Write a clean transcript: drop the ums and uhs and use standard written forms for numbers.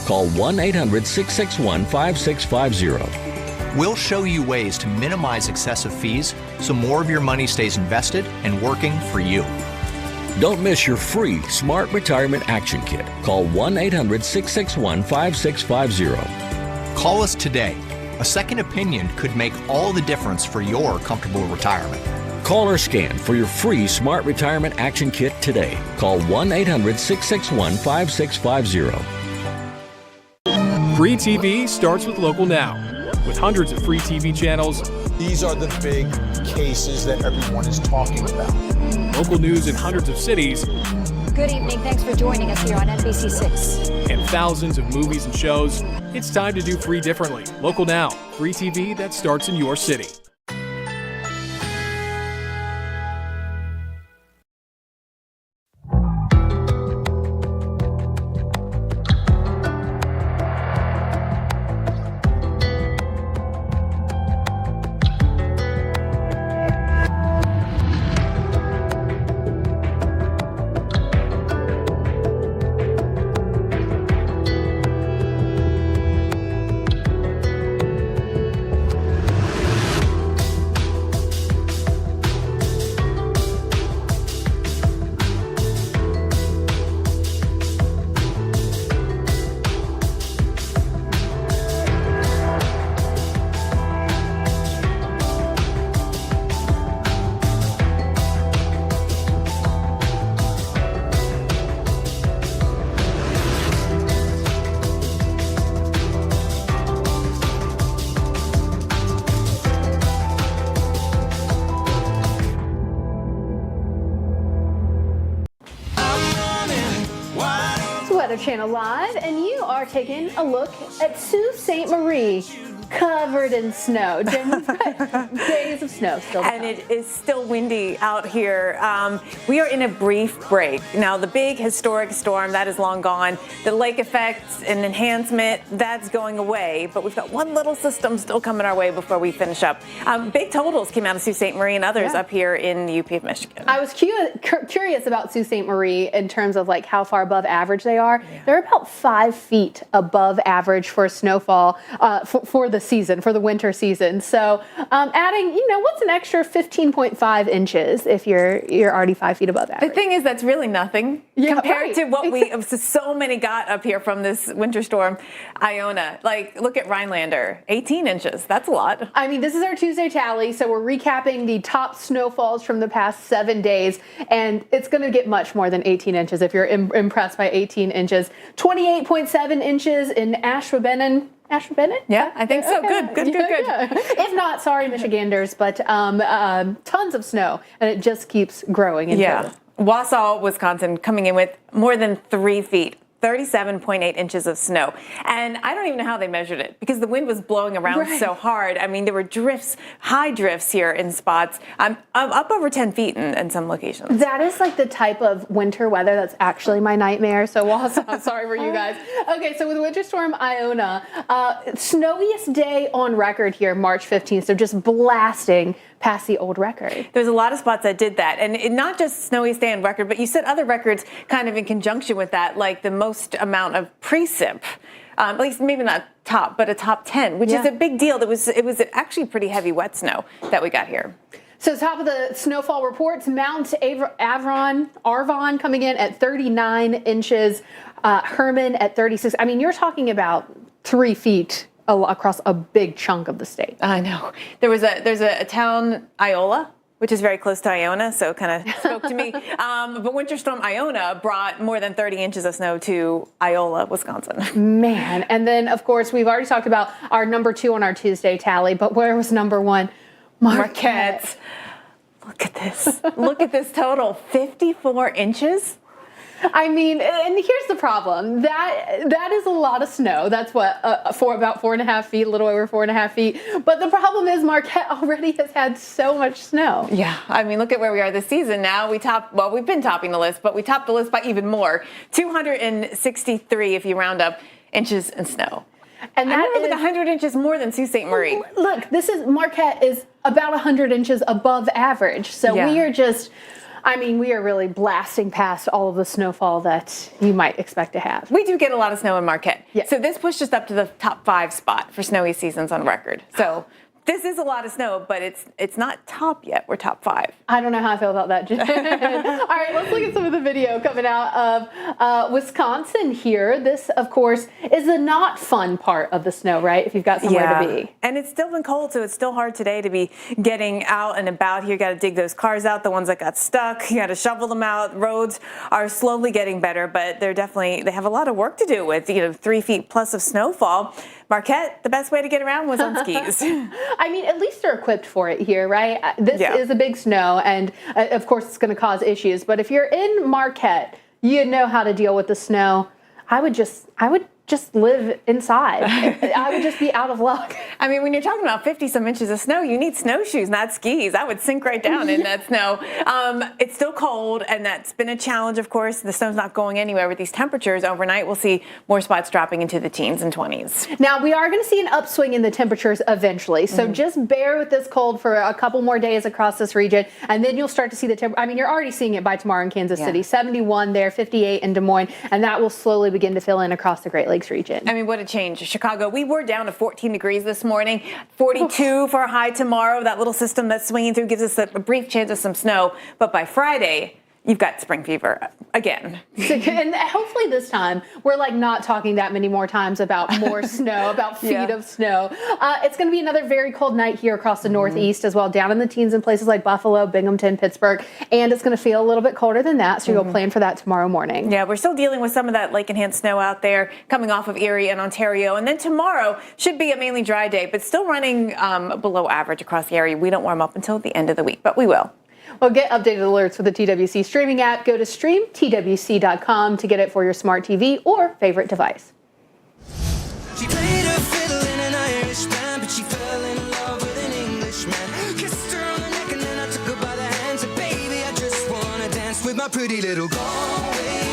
Call 1-800-661-5650. We'll show you ways to minimize excessive fees so more of your money stays invested and working for you. Don't miss your free Smart Retirement Action Kit. Call 1-800-661-5650. Call us today. A second opinion could make all the difference for your comfortable retirement. Call or scan for your free Smart Retirement Action Kit today. Call 1-800-661-5650. Free TV starts with Local Now. With hundreds of free TV channels, these are the big cases that everyone is talking about. Local news in hundreds of cities. Good evening. Thanks for joining us here on NBC6. And thousands of movies and shows. It's time to do free differently. Local Now, free TV that starts in your city. Weather Channel Live, and you are taking a look at Sault Ste. Marie, covered in snow. Jen, we've got days of snow still. And it is still windy out here. We are in a brief break. Now, the big historic storm, that is long gone. The lake effect and enhancement, that's going away. But we've got one little system still coming our way before we finish up. Big totals came out of Sault Ste. Marie and others up here in the UP of Michigan. I was curious about Sault Ste. Marie in terms of like how far above average they are. Yeah. They're about 5 feet above average for snowfall for the season, for the winter season. So adding, what's an extra 15.5 inches if you're already 5 feet above average? The thing is, that's really nothing compared to what we so many got up here from this winter storm, Iona. Like, look at Rhinelander, 18 inches. That's a lot. I mean, this is our Tuesday tally, so we're recapping the top snowfalls from the past 7 days, and it's going to get much more than 18 inches if you're impressed by 18 inches. 28.7 inches in Ashwaubenon. Ashwaubenon? Yeah, I think so. Okay. Good. Yeah. If not, sorry, Michiganders, but tons of snow, and it just keeps growing. Wausau, Wisconsin, coming in with more than 3 feet. 37.8 inches of snow. And I don't even know how they measured it because the wind was blowing around so hard. I mean, there were drifts, high drifts here in spots. I'm up over 10 feet in some locations. That is like the type of winter weather that's actually my nightmare. So Wausau, I'm sorry for you guys. Okay, so with Winter Storm Iona, snowiest day on record here, March 15th. So just blasting past the old record. There's a lot of spots that did that. And not just snowiest day on record, but you set other records kind of in conjunction with that, like the most amount of precip. At least maybe not top, but a top 10, which is a big deal. It was actually pretty heavy wet snow that we got here. So top of the snowfall reports, Mount Arvon coming in at 39 inches, Herman at 36. I mean, you're talking about 3 feet across a big chunk of the state. I know. There's a town, Iola, which is very close to Iona, so it kind of spoke to me. But Winter Storm Iona brought more than 30 inches of snow to Iola, Wisconsin. Man. And then, of course, we've already talked about our number 2 on our Tuesday tally, but where was number 1? Marquette. Look at this. Look at this total. 54 inches. I mean, and here's the problem. That is a lot of snow. That's what, for about 4.5 feet, a little over 4.5 feet. But the problem is Marquette already has had so much snow. Yeah, I mean, look at where we are this season now. We've been topping the list, but we topped the list by even more. 263, if you round up, inches in snow. And that is like 100 inches more than Sault Ste. Marie. Look, Marquette is about 100 inches above average. So we are just... I mean, we are really blasting past all of the snowfall that you might expect to have. We do get a lot of snow in Marquette. Yeah. So this pushed us up to the top 5 spot for snowy seasons on record. So this is a lot of snow, but it's not top yet. We're top 5. I don't know how I feel about that, Jen. All right, let's look at some of the video coming out of Wisconsin here. This, of course, is the not fun part of the snow, right? If you've got somewhere to be. And it's still been cold, so it's still hard today to be getting out and about here. You got to dig those cars out, the ones that got stuck. You got to shovel them out. Roads are slowly getting better, but they have a lot of work to do with 3 feet plus of snowfall. Marquette, the best way to get around was on skis. I mean, at least they're equipped for it here, right? This is a big snow, and of course it's going to cause issues. But if you're in Marquette, you know how to deal with the snow. I would just live inside. I would just be out of luck. I mean, when you're talking about 50-some inches of snow, you need snowshoes, not skis. I would sink right down in that snow. It's still cold, and that's been a challenge, of course. The snow's not going anywhere with these temperatures. Overnight, we'll see more spots dropping into the teens and 20s. Now, we are going to see an upswing in the temperatures eventually, so just bear with this cold for a couple more days across this region, and then you'll start to see the temperature. I mean, you're already seeing it by tomorrow in Kansas City. 71 there, 58 in Des Moines, and that will slowly begin to fill in across the Great Lakes region. I mean, what a change. Chicago, we were down to 14 degrees this morning, 42 for a high tomorrow. That little system that's swinging through gives us a brief chance of some snow. But by Friday, you've got spring fever again. And hopefully this time, we're not talking that many more times about more snow, about feet of snow. It's going to be another very cold night here across the Northeast as well, down in the teens in places like Buffalo, Binghamton, Pittsburgh. And it's going to feel a little bit colder than that, so you'll plan for that tomorrow morning. Yeah, we're still dealing with some of that lake-enhanced snow out there coming off of Erie and Ontario. And then tomorrow should be a mainly dry day, but still running below average across the area. We don't warm up until the end of the week, but we will. Well, get updated alerts with the TWC streaming app. Go to streamtwc.com to get it for your smart TV or favorite device. She played her fiddle in an Irish band, but she fell in love with an Englishman. Kissed her on the neck and then I took her by the hand. Said, baby, I just wanna dance with my pretty little Galway